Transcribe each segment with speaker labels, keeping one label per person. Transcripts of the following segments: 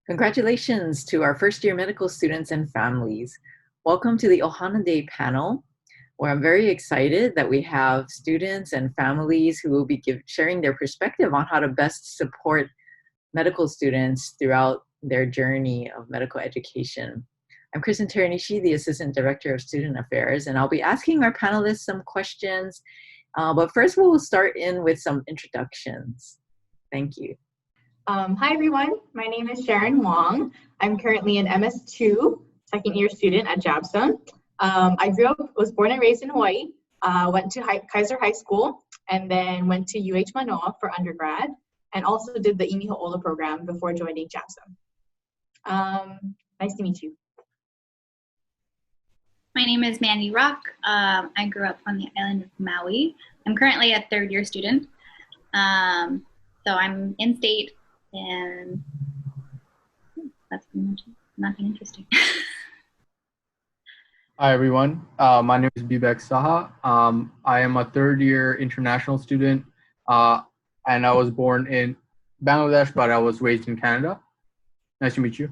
Speaker 1: Congratulations to our first year medical students and families. Welcome to the Ohana Day panel, where I'm very excited that we have students and families who will be sharing their perspective on how to best support medical students throughout their journey of medical education. I'm Kristen Teranishi, the Assistant Director of Student Affairs, and I'll be asking our panelists some questions. But first, we'll start in with some introductions. Thank you.
Speaker 2: Hi everyone, my name is Sharon Wong. I'm currently an MS2 second year student at JABSA. Was born and raised in Hawaii, went to Kaiser High School, and then went to UH Manoa for undergrad, and also did the Imi Ho'ola program before joining JABSA. Nice to meet you.
Speaker 3: My name is Mandy Rock. I grew up on the island of Maui. I'm currently a third year student. So I'm in state, and that's pretty much it. Nothing interesting.
Speaker 4: Hi everyone, my name is Bibek Saha. I am a third year international student, and I was born in Bangladesh, but I was raised in Canada. Nice to meet you.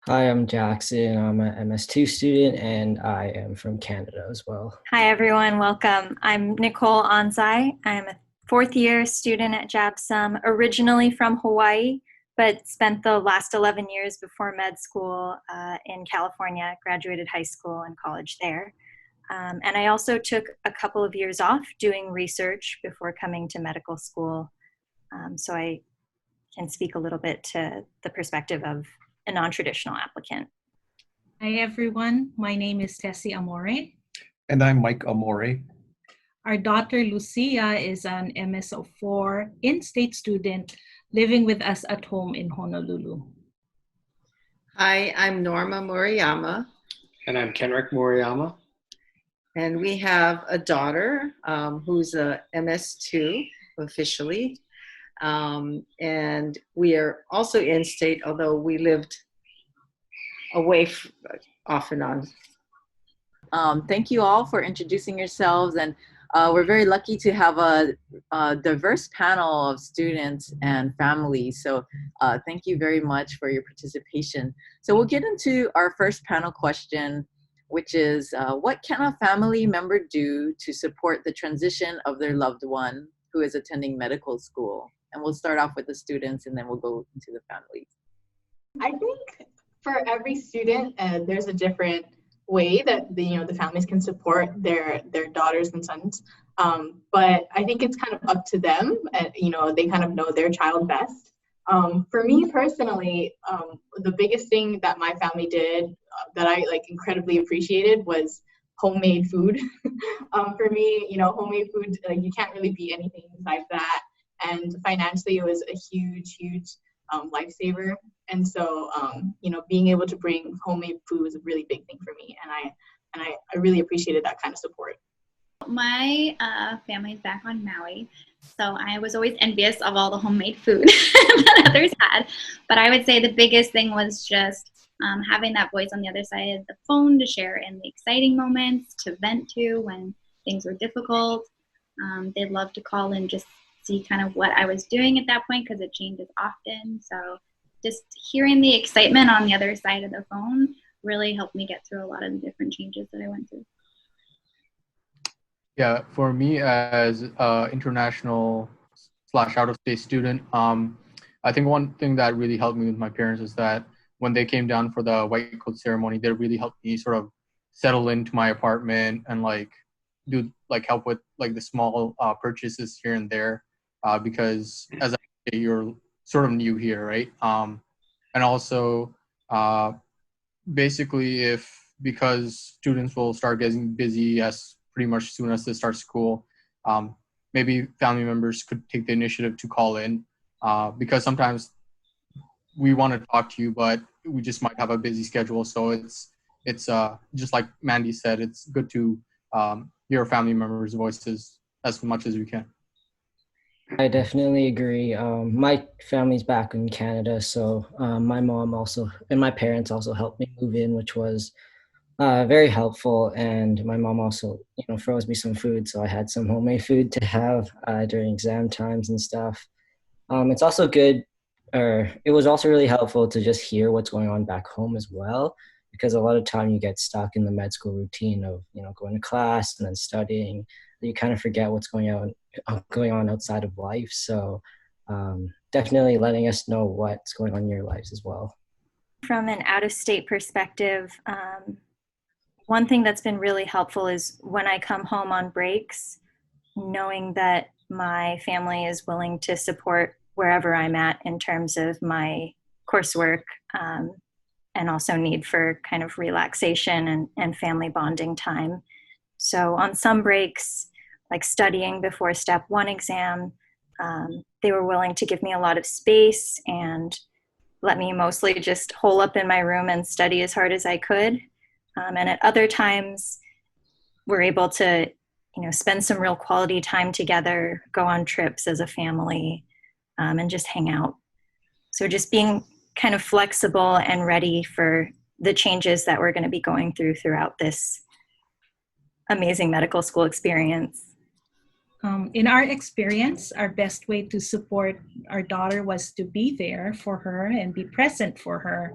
Speaker 5: Hi, I'm Jackson. I'm an MS2 student, and I am from Canada as well.
Speaker 6: Hi everyone, welcome. I'm Nicole Anzai. I'm a fourth year student at JABSA, originally from Hawaii, but spent the last 11 years before med school in California, graduated high school and college there. And I also took a couple of years off doing research before coming to medical school. So I can speak a little bit to the perspective of a non-traditional applicant.
Speaker 7: Hi everyone, my name is Tessie Amore.
Speaker 8: And I'm Mike Amore.
Speaker 7: Our daughter Lucia is an MSO4 in-state student living with us at home in Honolulu.
Speaker 9: Hi, I'm Norma Moriyama.
Speaker 10: And I'm Kenrick Moriyama.
Speaker 9: And we have a daughter who's a MS2 officially. And we are also in-state, although we lived away off and on.
Speaker 1: Thank you all for introducing yourselves, and we're very lucky to have a diverse panel of students and families. So thank you very much for your participation. So we'll get into our first panel question, which is what can a family member do to support the transition of their loved one who is attending medical school? And we'll start off with the students and then we'll go into the families.
Speaker 2: I think for every student, there's a different way that the families can support their daughters and sons, but I think it's kind of up to them. They kind of know their child best. For me personally, the biggest thing that my family did that I incredibly appreciated was homemade food. For me, homemade food, you can't really beat anything besides that. And financially, it was a huge lifesaver. And so, being able to bring homemade food was a really big thing for me. And I really appreciated that kind of support.
Speaker 3: My family is back on Maui, so I was always envious of all the homemade food that others had. But I would say the biggest thing was just having that voice on the other side of the phone to share in the exciting moments, to vent to when things were difficult. They'd love to call and just see kind of what I was doing at that point, because it changes often. So just hearing the excitement on the other side of the phone really helped me get through a lot of the different changes that I went through.
Speaker 4: Yeah, for me as an international / out-of-state student, I think one thing that really helped me with my parents is that when they came down for the white coat ceremony, they really helped me sort of settle into my apartment and do help with the small purchases here and there, because as I say, you're sort of new here, right? And also basically because students will start getting busy as pretty much soon as they start school, maybe family members could take the initiative to call in, because sometimes we want to talk to you, but we just might have a busy schedule. So it's just like Mandy said, it's good to hear family members' voices as much as we can.
Speaker 5: I definitely agree. My family's back in Canada, so my mom also and my parents also helped me move in, which was very helpful. And my mom also, froze me some food, so I had some homemade food to have during exam times and stuff. It's also good or it was also really helpful to just hear what's going on back home as well, because a lot of time you get stuck in the med school routine of, going to class and then studying. You kind of forget what's going on outside of life. So definitely letting us know what's going on in your lives as well.
Speaker 6: From an out-of-state perspective, one thing that's been really helpful is when I come home on breaks, knowing that my family is willing to support wherever I'm at in terms of my coursework, and also need for kind of relaxation and family bonding time. So on some breaks, like studying before step 1 exam, they were willing to give me a lot of space and let me mostly just hole up in my room and study as hard as I could. And at other times, we're able to, spend some real quality time together, go on trips as a family, and just hang out. So just being kind of flexible and ready for the changes that we're going to be going throughout this amazing medical school experience.
Speaker 7: In our experience, our best way to support our daughter was to be there for her and be present for her,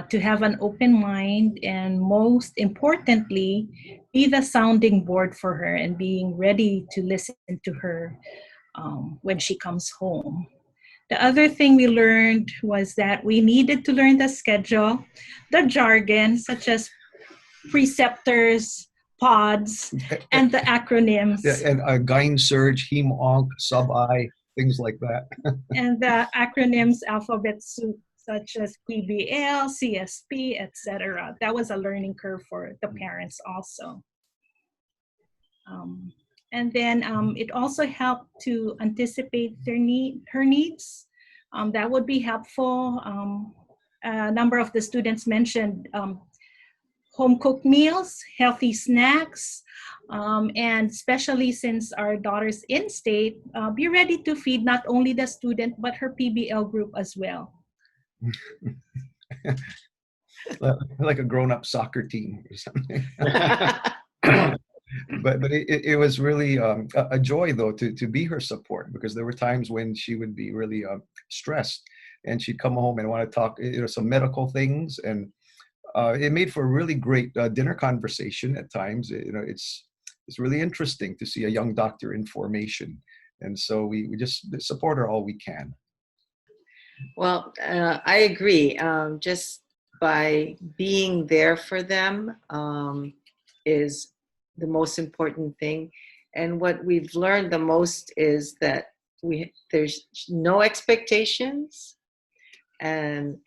Speaker 7: to have an open mind, and most importantly, be the sounding board for her and being ready to listen to her when she comes home. The other thing we learned was that we needed to learn the schedule, the jargon, such as preceptors, pods, and the acronyms.
Speaker 8: Yeah, and gyne surge, hem onc, sub-I, things like that.
Speaker 7: And the acronyms alphabet soup, such as PBL, CSP, etc. That was a learning curve for the parents also. And then it also helped to anticipate her needs. That would be helpful. A number of the students mentioned home-cooked meals, healthy snacks, and especially since our daughter's in-state, be ready to feed not only the student, but her PBL group as well.
Speaker 8: Like a grown-up soccer team or something. But it was really a joy, though, to be her support, because there were times when she would be really stressed, and she'd come home and want to talk some medical things, and it made for a really great dinner conversation at times. It's really interesting to see a young doctor in formation, and so we just support her all we can.
Speaker 9: Well, I agree. Just by being there for them is the most important thing. And what we've learned the most is that there's no expectations and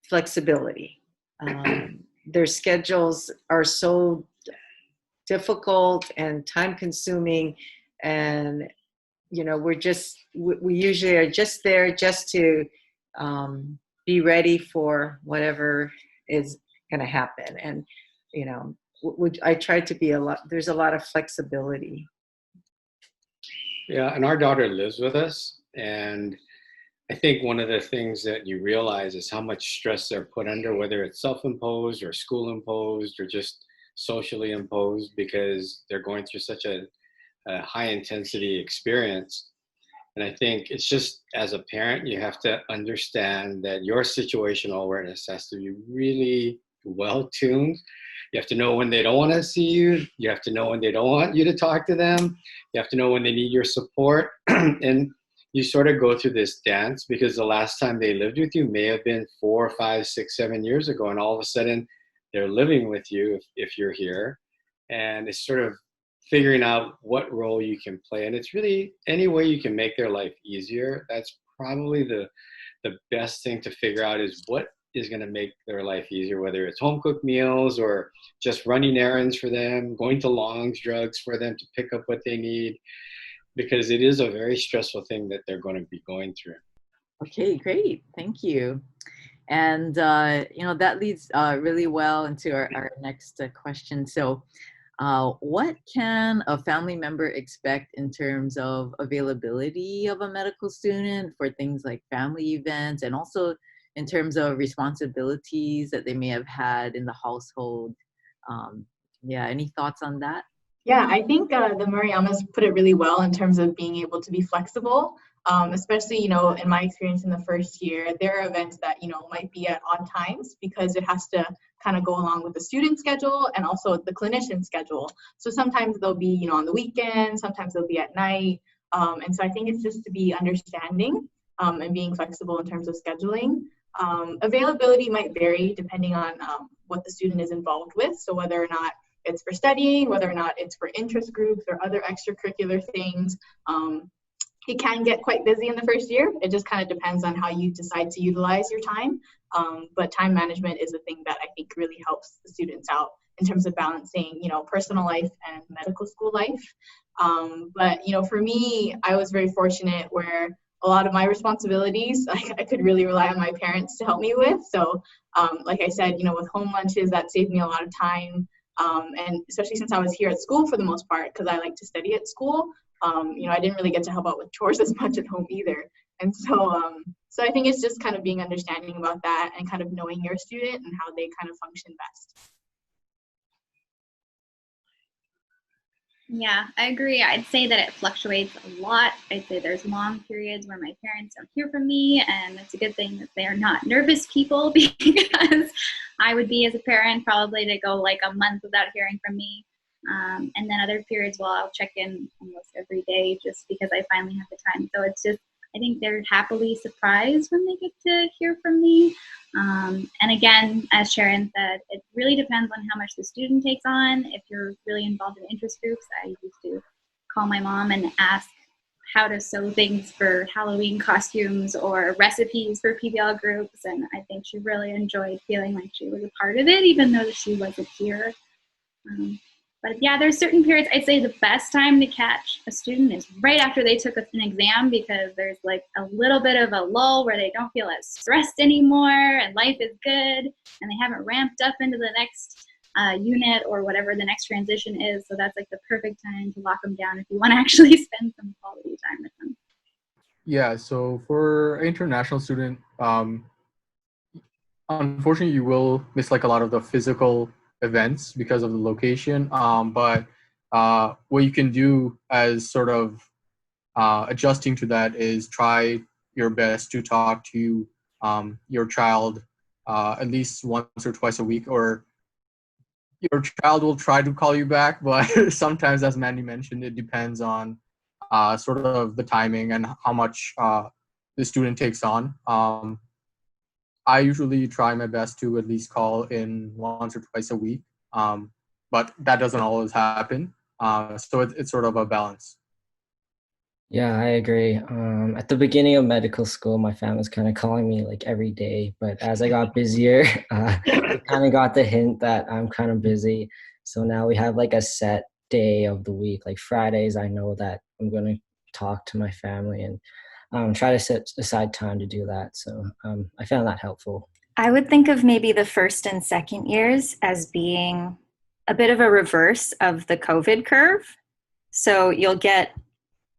Speaker 9: flexibility. Their schedules are so difficult and time consuming, and we usually are just there just to be ready for whatever is going to happen. And I try to be there's a lot of flexibility.
Speaker 10: Yeah, and our daughter lives with us, and I think one of the things that you realize is how much stress they're put under, whether it's self-imposed or school-imposed or just socially imposed, because they're going through such a high-intensity experience. And I think it's just, as a parent, you have to understand that your situational awareness has to be really well-tuned. You have to know when they don't want to see you. You have to know when they don't want you to talk to them. You have to know when they need your support. And you sort of go through this dance, because the last time they lived with you may have been 4, 5, 6, 7 years ago. And all of a sudden they're living with you if you're here. And it's sort of figuring out what role you can play. And it's really any way you can make their life easier. That's probably the best thing to figure out, is what is going to make their life easier, whether it's home cooked meals or just running errands for them, going to Long's Drugs for them to pick up what they need, because it is a very stressful thing that they're going to be going through.
Speaker 1: Okay, great. Thank you. And, that leads really well into our next question. So what can a family member expect in terms of availability of a medical student for things like family events, and also in terms of responsibilities that they may have had in the household? Any thoughts on that?
Speaker 2: Yeah, I think the Mariamas put it really well in terms of being able to be flexible. Especially, you know, in my experience in the first year, there are events that, you know, might be at odd times because it has to kind of go along with the student schedule and also the clinician schedule. So sometimes they'll be, you know, on the weekend, sometimes they'll be at night. And so I think it's just to be understanding and being flexible in terms of scheduling. Availability might vary depending on what the student is involved with. So whether or not it's for studying, whether or not it's for interest groups or other extracurricular things. It can get quite busy in the first year. It just kind of depends on how you decide to utilize your time. But time management is a thing that I think really helps the students out in terms of balancing, you know, personal life and medical school life. But, you know, for me, I was very fortunate where a lot of my responsibilities, I could really rely on my parents to help me with. So, like I said, you know, with home lunches, that saved me a lot of time. And especially since I was here at school for the most part, because I like to study at school, you know, I didn't really get to help out with chores as much at home either. And so, so I think it's just kind of being understanding about that and kind of knowing your student and how they kind of function best.
Speaker 3: Yeah, I agree. I'd say that it fluctuates a lot. I'd say there's long periods where my parents don't hear from me, and it's a good thing that they're not nervous people because I would be, as a parent, probably to go like a month without hearing from me. And then other periods, well, I'll check in almost every day just because I finally have the time. So it's just, I think they're happily surprised when they get to hear from me. And again, as Sharon said, it really depends on how much the student takes on. If you're really involved in interest groups, I used to call my mom and ask how to sew things for Halloween costumes or recipes for PBL groups. And I think she really enjoyed feeling like she was a part of it, even though she wasn't here. But yeah, there's certain periods, I'd say the best time to catch a student is right after they took an exam, because there's like a little bit of a lull where they don't feel as stressed anymore and life is good and they haven't ramped up into the next unit or whatever the next transition is. So that's like the perfect time to lock them down if you want to actually spend some quality time with them. Yeah,
Speaker 4: so for an international student, unfortunately you will miss like a lot of the physical events because of the location, but what you can do as sort of adjusting to that is try your best to talk to your child at least once or twice a week, or your child will try to call you back, but sometimes, as Mandy mentioned, it depends on sort of the timing and how much the student takes on. I usually try my best to at least call in once or twice a week, but that doesn't always happen. So it's sort of a balance.
Speaker 5: Yeah, I agree. At the beginning of medical school, my family was kind of calling me like every day, but as I got busier, I kind of got the hint that I'm kind of busy. So now we have like a set day of the week, like Fridays. I know that I'm going to talk to my family and try to set aside time to do that. So I found that helpful.
Speaker 6: I would think of maybe the first and second years as being a bit of a reverse of the COVID curve. So you'll get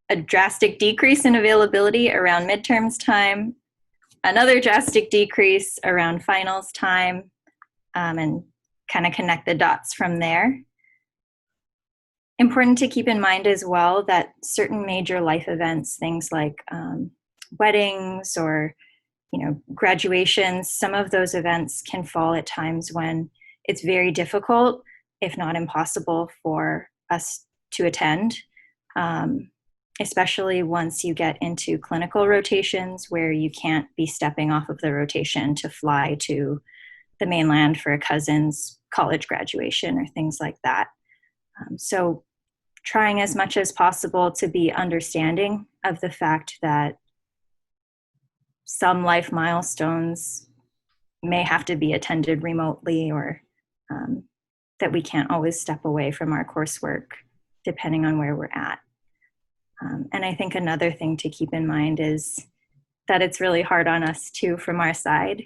Speaker 6: a drastic decrease in availability around midterms time, another drastic decrease around finals time, and kind of connect the dots from there. Important to keep in mind as well that certain major life events, things like weddings or graduations, some of those events can fall at times when it's very difficult, if not impossible, for us to attend, especially once you get into clinical rotations where you can't be stepping off of the rotation to fly to the mainland for a cousin's college graduation or things like that. So trying as much as possible to be understanding of the fact that some life milestones may have to be attended remotely, or that we can't always step away from our coursework depending on where we're at. And I think another thing to keep in mind is that it's really hard on us too from our side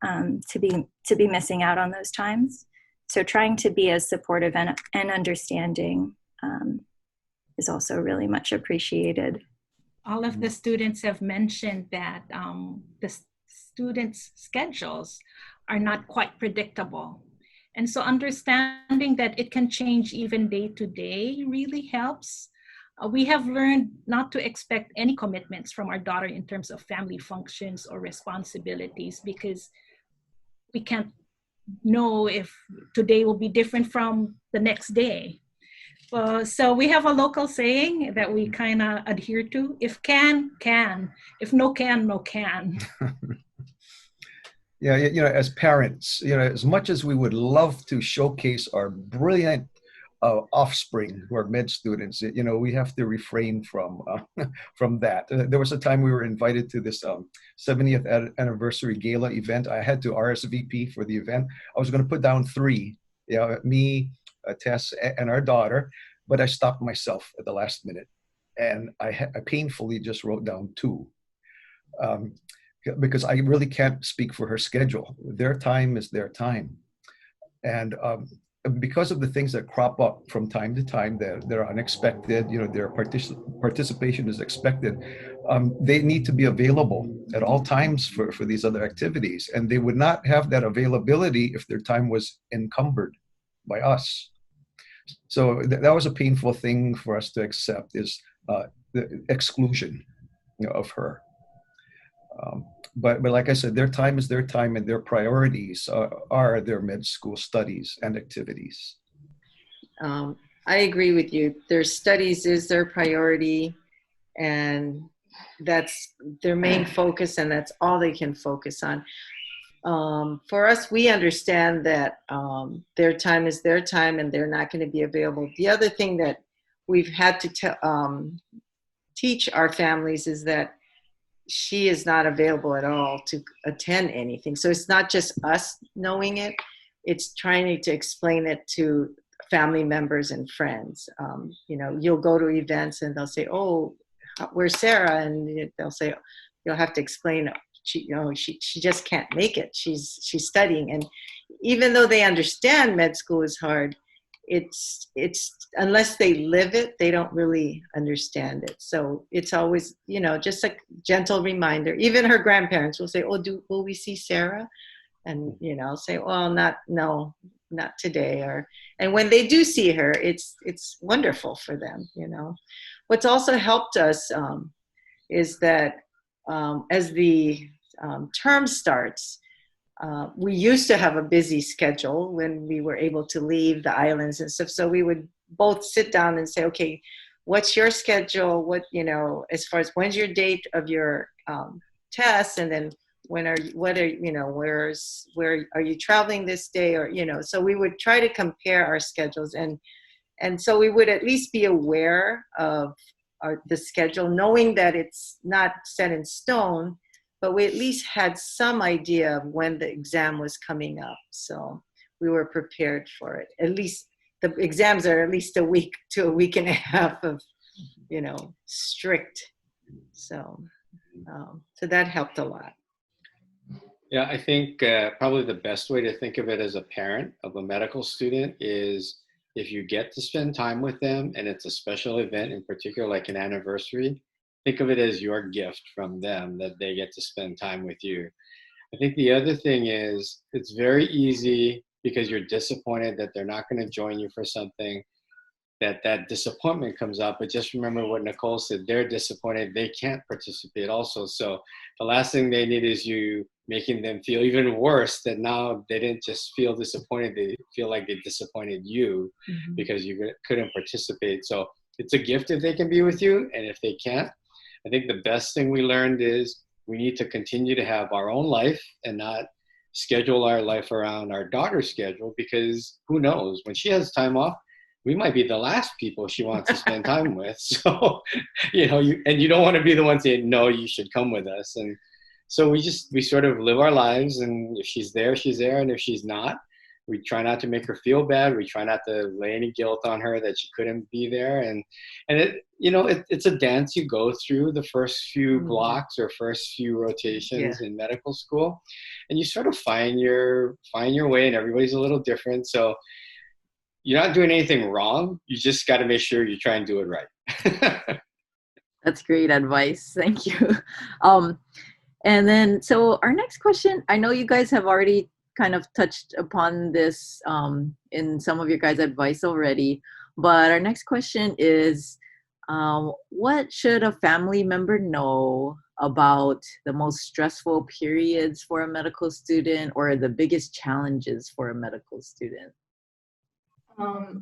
Speaker 6: to be missing out on those times. So trying to be as supportive and understanding is also really much appreciated.
Speaker 7: All of the students have mentioned that the students' schedules are not quite predictable. And so understanding that it can change even day to day really helps. We have learned not to expect any commitments from our daughter in terms of family functions or responsibilities, because we can't know if today will be different from the next day. So we have a local saying that we kind of adhere to: if can, can; if no can, no can.
Speaker 8: Yeah, as parents, as much as we would love to showcase our brilliant offspring who are med students, we have to refrain from from that. There was a time we were invited to this 70th anniversary gala event. I had to RSVP for the event. I was going to put down 3, me, Tess, and our daughter, but I stopped myself at the last minute, and I painfully just wrote down 2. Because I really can't speak for her schedule. Their time is their time. And because of the things that crop up from time to time that are unexpected, their participation is expected, they need to be available at all times for these other activities. And they would not have that availability if their time was encumbered by us. So that was a painful thing for us to accept, is the exclusion of her. But like I said, their time is their time, and their priorities are their med school studies and activities.
Speaker 9: I agree with you. Their studies is their priority, and that's their main focus, and that's all they can focus on. For us, we understand that their time is their time, and they're not going to be available. The other thing that we've had to teach our families is that she is not available at all to attend anything. So it's not just us knowing it, it's trying to explain it to family members and friends. You'll go to events and they'll say, "Oh, where's Sarah?" And they'll say, you'll have to explain, she just can't make it. She's studying. And even though they understand med school is hard, it's unless they live it, they don't really understand it. So it's always, just a gentle reminder. Even her grandparents will say, "Oh, will we see Sarah?" And I'll say, "Well, not today." And when they do see her, it's wonderful for them. What's also helped us is that as the term starts, we used to have a busy schedule when we were able to leave the islands and stuff. So we would both sit down and say, "Okay, what's your schedule? What, as far as when's your date of your test? And then where are you traveling this day?" Or, so we would try to compare our schedules. And so we would at least be aware of the schedule, knowing that it's not set in stone, but we at least had some idea of when the exam was coming up. So we were prepared for it. At least the exams are at least a week to a week and a half of, strict. So that helped a lot.
Speaker 10: Yeah, I think probably the best way to think of it as a parent of a medical student is if you get to spend time with them and it's a special event, in particular like an anniversary, think of it as your gift from them that they get to spend time with you. I think the other thing is it's very easy, because you're disappointed that they're not going to join you for something, that disappointment comes up. But just remember what Nicole said, they're disappointed they can't participate also. So the last thing they need is you making them feel even worse, that now they didn't just feel disappointed, they feel like they disappointed you because you couldn't participate. So it's a gift if they can be with you, and if they can't, I think the best thing we learned is we need to continue to have our own life and not schedule our life around our daughter's schedule, because who knows, when she has time off, we might be the last people she wants to spend time with. So, you don't want to be the one saying, "No, you should come with us." And so we sort of live our lives, and if she's there, she's there. And if she's not, we try not to make her feel bad. We try not to lay any guilt on her that she couldn't be there. And it's a dance you go through the first few blocks or first few rotations in medical school, and you sort of find your way, and everybody's a little different. So you're not doing anything wrong. You just got to make sure you try and do it right.
Speaker 1: That's great advice. Thank you. And then, so our next question, I know you guys have already kind of touched upon this in some of your guys' advice already, but our next question is, What should a family member know about the most stressful periods for a medical student or the biggest challenges for a medical student?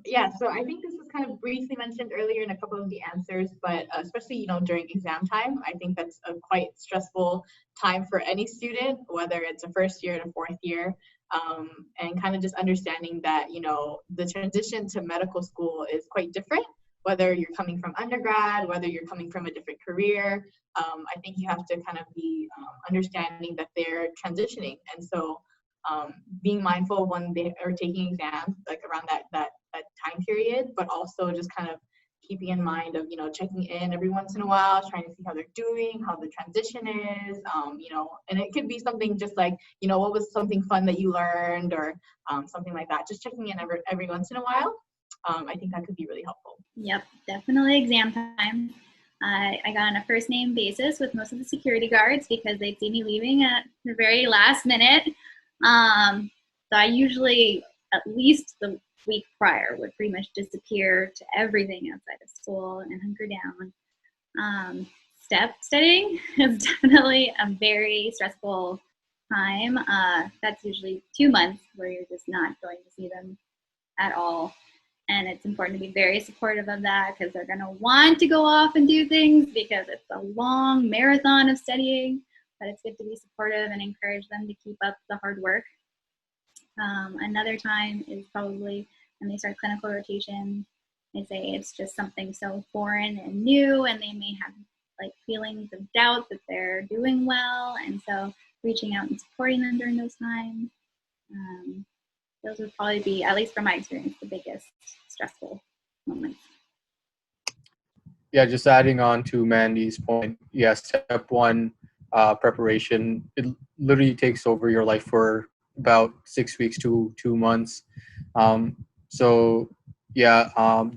Speaker 2: Yeah, so I think this was kind of briefly mentioned earlier in a couple of the answers, but especially, during exam time, I think that's a quite stressful time for any student, whether it's a first year or fourth year, and kind of just understanding that, the transition to medical school is quite different, whether you're coming from undergrad, whether you're coming from a different career. I think you have to kind of be understanding that they're transitioning. And so being mindful when they are taking exams, like around that time period, but also just kind of keeping in mind of, checking in every once in a while, trying to see how they're doing, how the transition is, and it could be something just like, what was something fun that you learned, or something like that. Just checking in every once in a while. I think that could be really helpful.
Speaker 3: Yep, definitely exam time. I got on a first name basis with most of the security guards because they'd see me leaving at the very last minute. So I usually, at least the week prior, would pretty much disappear to everything outside of school and hunker down. Step studying is definitely a very stressful time. That's usually 2 months where you're just not going to see them at all. And it's important to be very supportive of that because they're going to want to go off and do things because it's a long marathon of studying. But it's good to be supportive and encourage them to keep up the hard work. Another time is probably when they start clinical rotation. They say it's just something so foreign and new, and they may have like feelings of doubt that they're doing well. And so reaching out and supporting them during those times. Those would probably be, at least from my experience, the biggest stressful moments.
Speaker 4: Yeah, just adding on to Mandy's point. Yeah, step one, preparation. It literally takes over your life for about 6 weeks to 2 months. The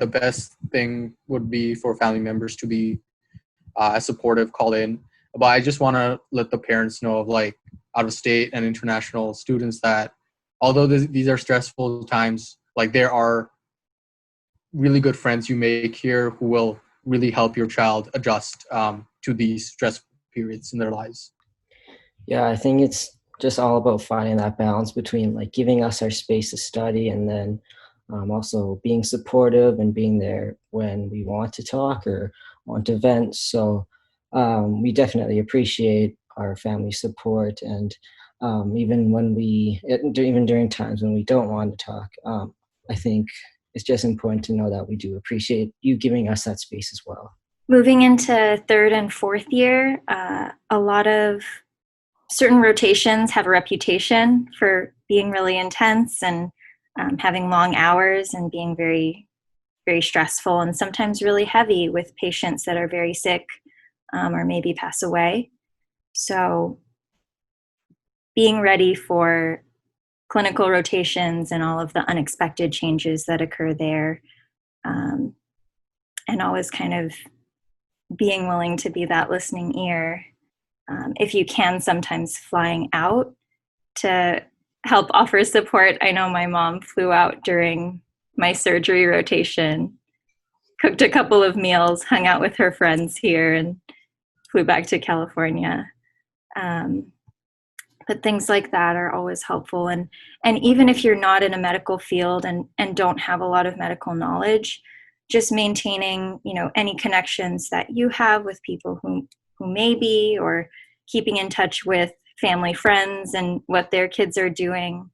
Speaker 4: best thing would be for family members to be supportive, call in. But I just want to let the parents know of like out of state and international students that although these are stressful times, like there are really good friends you make here who will really help your child adjust to these stressful periods in their lives.
Speaker 5: Yeah, I think it's just all about finding that balance between like giving us our space to study and then also being supportive and being there when we want to talk or want to vent. So we definitely appreciate our family support, and even during times when we don't want to talk, I think it's just important to know that we do appreciate you giving us that space as well.
Speaker 6: Moving into third and fourth year, a lot of certain rotations have a reputation for being really intense and having long hours and being very, very stressful and sometimes really heavy with patients that are very sick or maybe pass away. So being ready for clinical rotations and all of the unexpected changes that occur there, and always kind of being willing to be that listening ear. If you can, sometimes flying out to help offer support. I know my mom flew out during my surgery rotation, cooked a couple of meals, hung out with her friends here, and flew back to California. But things like that are always helpful. And even if you're not in a medical field and don't have a lot of medical knowledge, just maintaining, any connections that you have with people who may be, or keeping in touch with family friends and what their kids are doing.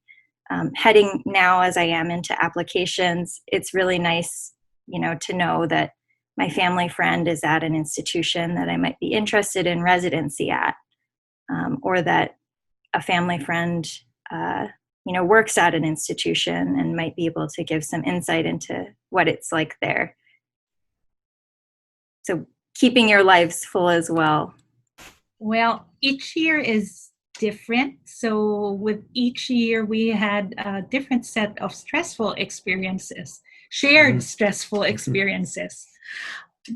Speaker 6: Heading now, as I am, into applications, it's really nice, to know that my family friend is at an institution that I might be interested in residency at, or that a family friend, works at an institution and might be able to give some insight into what it's like there. So keeping your lives full as well.
Speaker 7: Well, each year is different. So with each year, we had a different set of stressful experiences, shared stressful experiences.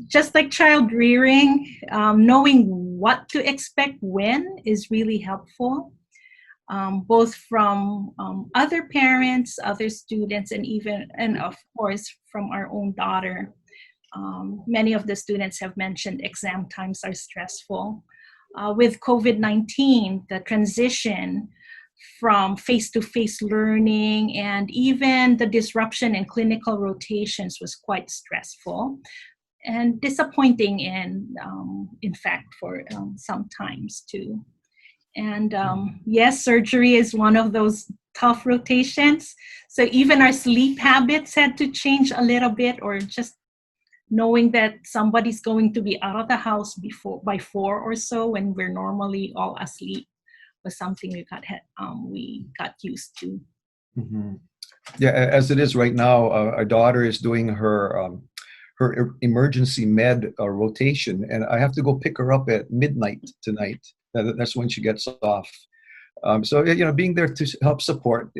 Speaker 7: Just like child rearing, knowing what to expect when is really helpful, both from other parents, other students, and of course, from our own daughter. Many of the students have mentioned exam times are stressful. With COVID-19, the transition from face-to-face learning and even the disruption in clinical rotations was quite stressful and disappointing in fact for sometimes too. And yes, surgery is one of those tough rotations. So even our sleep habits had to change a little bit, or just knowing that somebody's going to be out of the house by 4 or so when we're normally all asleep was something we got used to.
Speaker 8: Mm-hmm. Yeah, as it is right now, our daughter is doing her emergency med rotation, and I have to go pick her up at midnight tonight. That's when she gets off. So being there to help support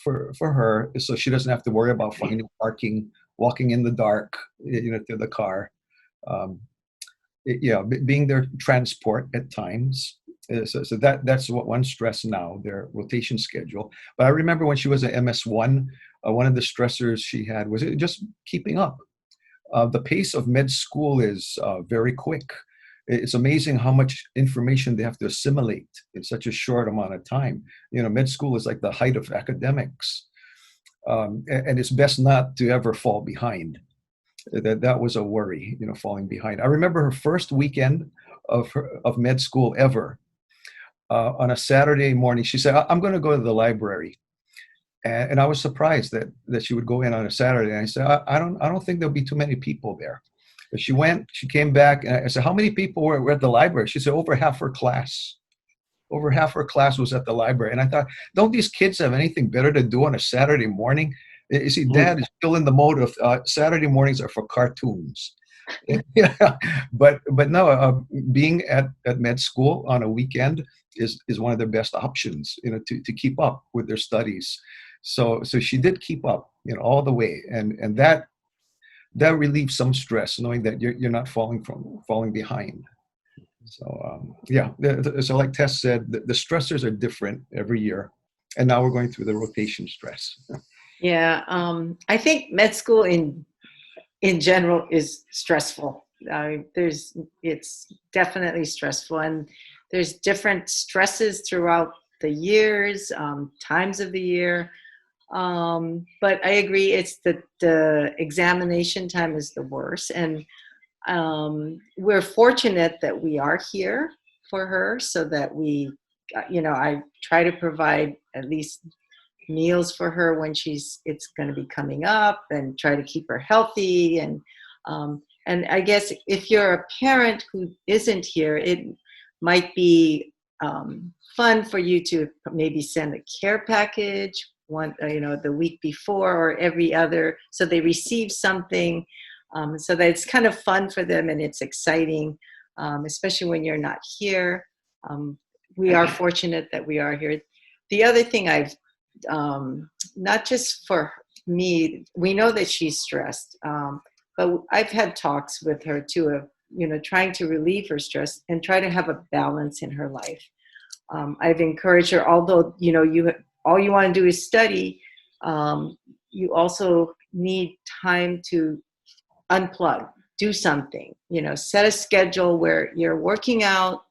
Speaker 8: for her, so she doesn't have to worry about finding parking, walking in the dark, to the car. Being there to transport at times. So that's what one stress now, their rotation schedule. But I remember when she was at MS1, one of the stressors she had was just keeping up. The pace of med school is very quick. It's amazing how much information they have to assimilate in such a short amount of time. Med school is like the height of academics. And it's best not to ever fall behind. That was a worry, falling behind. I remember her first weekend of med school ever. On a Saturday morning, she said, "I'm going to go to the library." And I was surprised that she would go in on a Saturday. And I said, I don't think there'll be too many people there. But she went, she came back, and I said, "How many people were at the library?" She said, "Over half her class." Over half her class was at the library. And I thought, don't these kids have anything better to do on a Saturday morning? You see, Dad is still in the mode of Saturday mornings are for cartoons. Yeah, but no, being at med school on a weekend is one of their best options, to keep up with their studies. So she did keep up, all the way, and that relieves some stress, knowing that you're not falling behind. So so like Tess said, the stressors are different every year, and now we're going through the rotation stress.
Speaker 9: Yeah, I think med school in general is stressful. It's definitely stressful, and there's different stresses throughout the years, times of the year. But I agree, it's the examination time is the worst, and we're fortunate that we are here for her, so that I try to provide at least meals for her when it's going to be coming up, and try to keep her healthy. And I guess if you're a parent who isn't here, it might be fun for you to maybe send a care package the week before or every other, so they receive something, so that it's kind of fun for them and it's exciting, especially when you're not here. We are fortunate that we are here. The other thing not just for me, we know that she's stressed, but I've had talks with her too of, trying to relieve her stress and try to have a balance in her life. I've encouraged her, although, all you want to do is study, you also need time to unplug, do something, set a schedule where you're working out,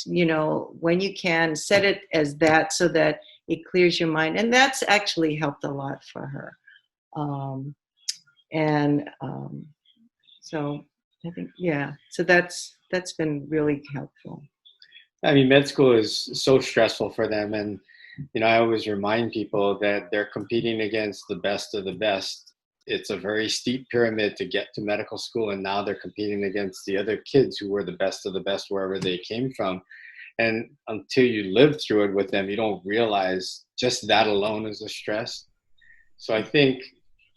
Speaker 9: when you can, set it as that so that it clears your mind. And that's actually helped a lot for her. So I think, so that's been really helpful.
Speaker 10: I mean, med school is so stressful for them. And, I always remind people that they're competing against the best of the best. It's a very steep pyramid to get to medical school. And now they're competing against the other kids who were the best of the best wherever they came from. And until you live through it with them, you don't realize just that alone is a stress. So I think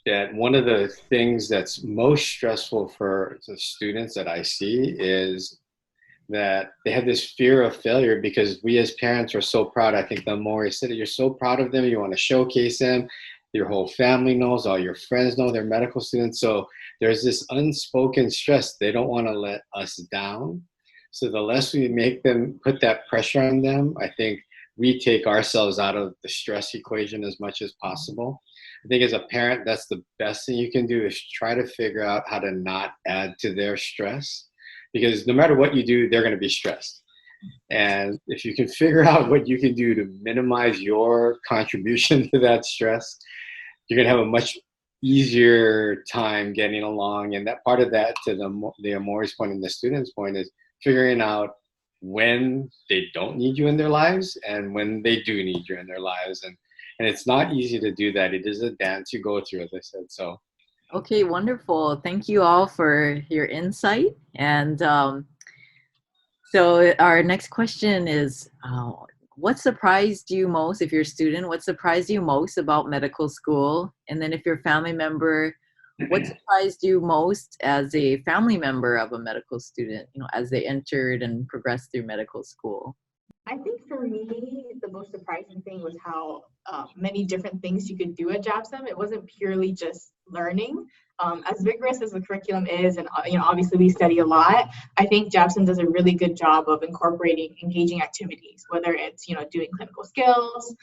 Speaker 10: that one of the things that's most stressful for the students that I see is that they have this fear of failure, because we as parents are so proud. I think the more you said it, you're so proud of them. You want to showcase them. Your whole family knows, all your friends know they're medical students. So there's this unspoken stress. They don't want to let us down. So the less we make them put that pressure on them, I think we take ourselves out of the stress equation as much as possible. I think as a parent, that's the best thing you can do is try to figure out how to not add to their stress, because no matter what you do, they're going to be stressed. And if you can figure out what you can do to minimize your contribution to that stress, you're going to have a much easier time getting along. And that part of that, to the Amori's point and the student's point, is figuring out when they don't need you in their lives and when they do need you in their lives. And it's not easy to do that. It is a dance you go through, as I said. So,
Speaker 1: okay, wonderful. Thank you all for your insight. And so our next question is, what surprised you most, if you're a student, what surprised you most about medical school? And then if you're a family member, what surprised you most as a family member of a medical student, as they entered and progressed through medical school?
Speaker 2: I think for me, the most surprising thing was how many different things you could do at JABSOM. It wasn't purely just learning. As vigorous as the curriculum is, and obviously we study a lot, I think JABSOM does a really good job of incorporating engaging activities, whether it's doing clinical skills,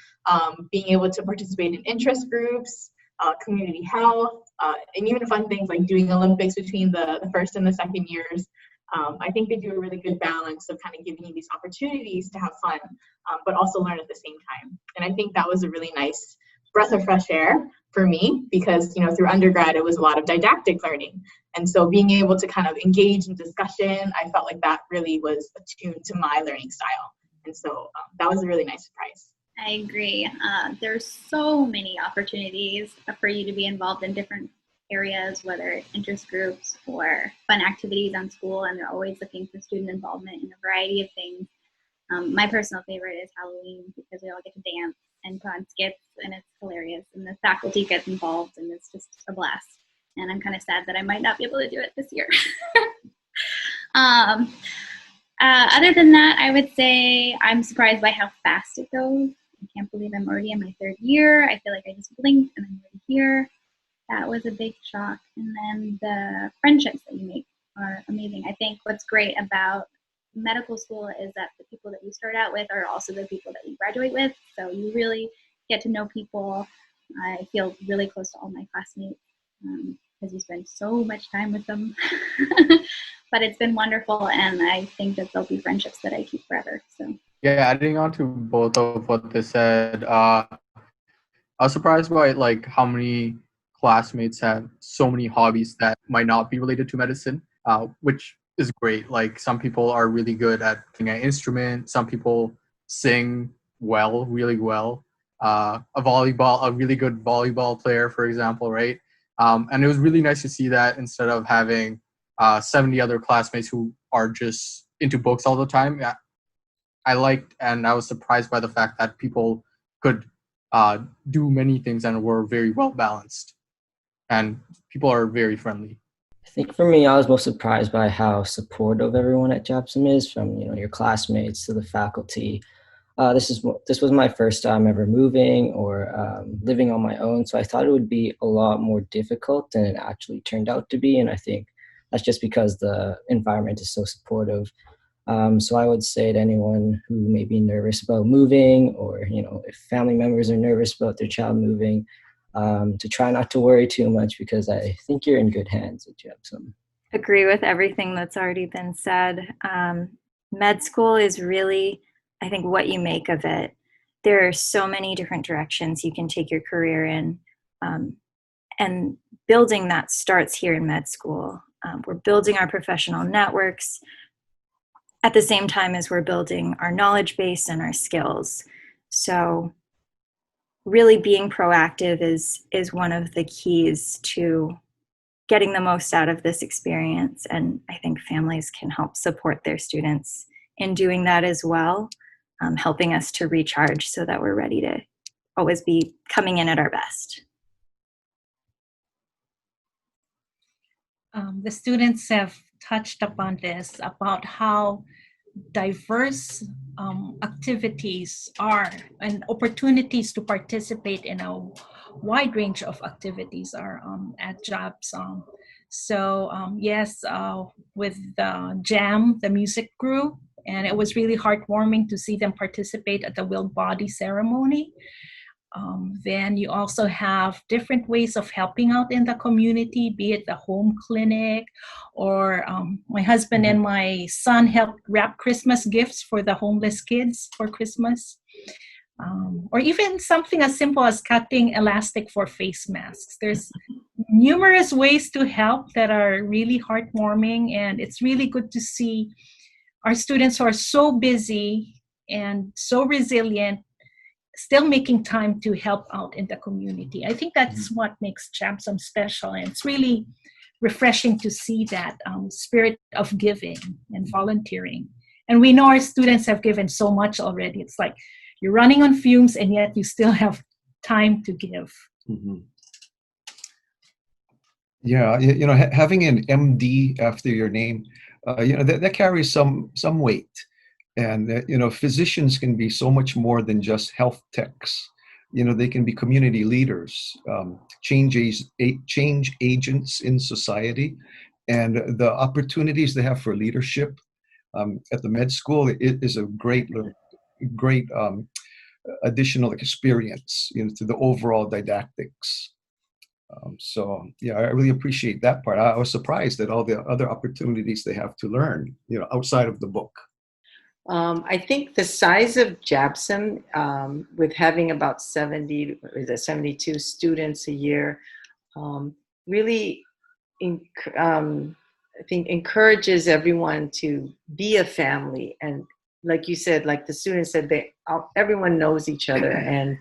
Speaker 2: being able to participate in interest groups, community health, and even fun things like doing Olympics between the first and the second years. I think they do a really good balance of kind of giving you these opportunities to have fun, but also learn at the same time. And I think that was a really nice breath of fresh air for me, because through undergrad it was a lot of didactic learning, and so being able to kind of engage in discussion, I felt like that really was attuned to my learning style, and so that was a really nice surprise.
Speaker 3: I agree. There's so many opportunities for you to be involved in different areas, whether it's interest groups or fun activities on school, and they're always looking for student involvement in a variety of things. My personal favorite is Halloween, because we all get to dance and put on skits, and it's hilarious, and the faculty gets involved, and it's just a blast. And I'm kind of sad that I might not be able to do it this year. Other than that, I would say I'm surprised by how fast it goes. I can't believe I'm already in my third year. I feel like I just blinked and I'm already here. That was a big shock. And then the friendships that you make are amazing. I think what's great about medical school is that the people that you start out with are also the people that you graduate with. So you really get to know people. I feel really close to all my classmates because you spend so much time with them. But it's been wonderful, and I think that there'll be friendships that I keep forever. So
Speaker 4: yeah, adding on to both of what they said, I was surprised by how many classmates have so many hobbies that might not be related to medicine, which is great. Like, some people are really good at playing an instrument. Some people sing really well. A really good volleyball player, for example, right? And it was really nice to see that instead of having 70 other classmates who are just into books all the time. I liked, and I was surprised by the fact that people could do many things and were very well balanced, and people are very friendly.
Speaker 5: I think for me, I was most surprised by how supportive everyone at JABSOM is, from your classmates to the faculty. This was my first time ever moving or living on my own, so I thought it would be a lot more difficult than it actually turned out to be, and I think that's just because the environment is so supportive. So I would say to anyone who may be nervous about moving, or if family members are nervous about their child moving, to try not to worry too much, because I think you're in good hands at JABSOM.
Speaker 6: Agree with everything that's already been said. Med school is really, I think, what you make of it. There are so many different directions you can take your career in, and building that starts here in med school. We're building our professional networks at the same time as we're building our knowledge base and our skills. So really being proactive is one of the keys to getting the most out of this experience. And I think families can help support their students in doing that as well, helping us to recharge so that we're ready to always be coming in at our best.
Speaker 7: The students have touched upon this, about how diverse activities are, and opportunities to participate in a wide range of activities are at JABSOM. So yes, with JAM, the music group, and it was really heartwarming to see them participate at the Will Body ceremony. Then you also have different ways of helping out in the community, be it the home clinic, or my husband and my son helped wrap Christmas gifts for the homeless kids for Christmas. Or even something as simple as cutting elastic for face masks. There's numerous ways to help that are really heartwarming, and it's really good to see our students who are so busy and so resilient still making time to help out in the community. I think that's what makes JABSOM special, and it's really refreshing to see that spirit of giving and volunteering. And we know our students have given so much already. It's like you're running on fumes, and yet you still have time to give.
Speaker 8: Yeah, having an MD after your name, that carries some weight. And physicians can be so much more than just health techs. They can be community leaders, change agents in society, and the opportunities they have for leadership at the med school is a great additional experience, to the overall didactics. So yeah, I really appreciate that part. I was surprised at all the other opportunities they have to learn, outside of the book.
Speaker 9: I think the size of JABSOM, with having about 72 students a year, really, I think, encourages everyone to be a family. And like you said, like the students said, everyone knows each other, and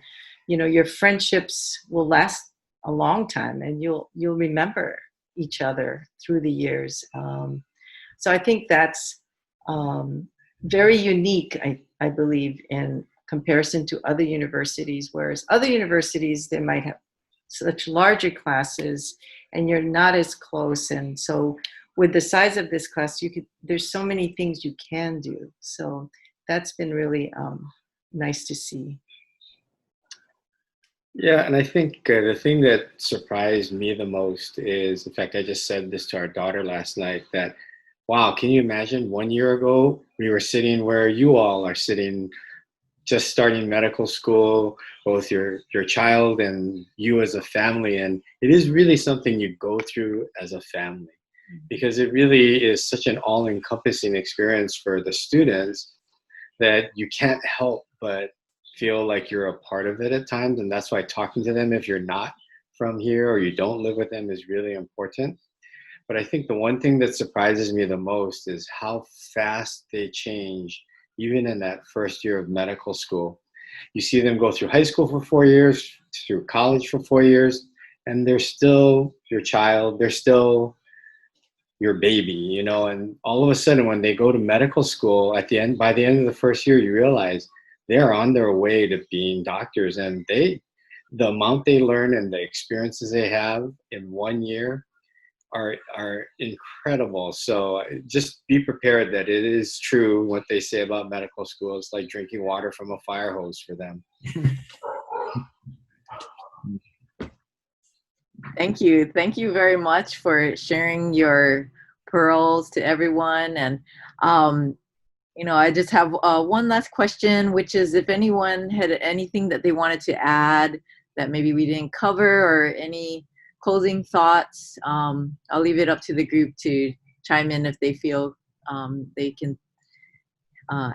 Speaker 9: your friendships will last a long time, and you'll remember each other through the years. So I think that's very unique, I believe, in comparison to other universities, whereas other universities, they might have such larger classes and you're not as close. And so with the size of this class, there's so many things you can do. So that's been really nice to see.
Speaker 10: Yeah, and I think the thing that surprised me the most is, in fact, I just said this to our daughter last night, that wow, can you imagine 1 year ago, we were sitting where you all are sitting, just starting medical school, both your child and you as a family. And it is really something you go through as a family, because it really is such an all-encompassing experience for the students that you can't help but feel like you're a part of it at times. And that's why talking to them, if you're not from here or you don't live with them, is really important. But I think the one thing that surprises me the most is how fast they change, even in that first year of medical school. You see them go through high school for 4 years, through college for 4 years, and they're still your child, they're still your baby, and all of a sudden when they go to medical school by the end of the first year, you realize they're on their way to being doctors, and the amount they learn and the experiences they have in 1 year are incredible. So just be prepared that it is true what they say about medical school. It's like drinking water from a fire hose for them.
Speaker 1: Thank you. Thank you very much for sharing your pearls to everyone. And, I just have one last question, which is if anyone had anything that they wanted to add that maybe we didn't cover, or any closing thoughts. I'll leave it up to the group to chime in if they feel they can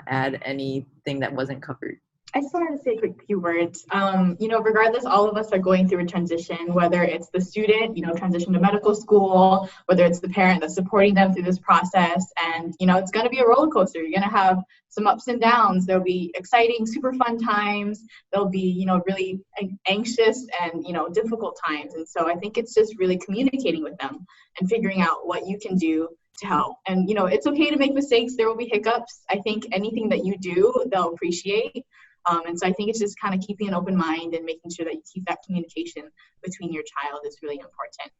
Speaker 1: add anything that wasn't covered.
Speaker 2: I just wanted to say a quick few words. Regardless, all of us are going through a transition, whether it's the student, transition to medical school, whether it's the parent that's supporting them through this process. And, it's going to be a roller coaster. You're going to have some ups and downs. There'll be exciting, super fun times. There'll be, really anxious and, difficult times. And so I think it's just really communicating with them and figuring out what you can do to help. And, it's okay to make mistakes. There will be hiccups. I think anything that you do, they'll appreciate. And so I think it's just kind of keeping an open mind and making sure that you keep that communication between your child is really important.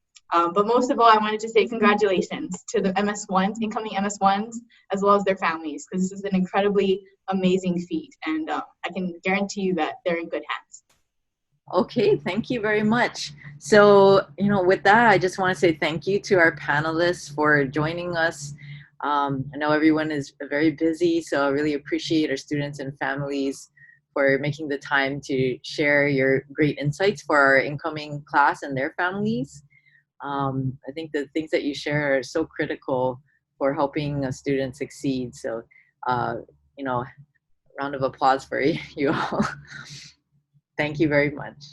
Speaker 2: But most of all, I wanted to say congratulations to the MS1s, incoming MS1s, as well as their families, because this is an incredibly amazing feat. And I can guarantee you that they're in good hands.
Speaker 1: Okay, thank you very much. So, with that, I just want to say thank you to our panelists for joining us. I know everyone is very busy, so I really appreciate our students and families for making the time to share your great insights for our incoming class and their families. I think the things that you share are so critical for helping a student succeed. So, you know, round of applause for you all. Thank you very much.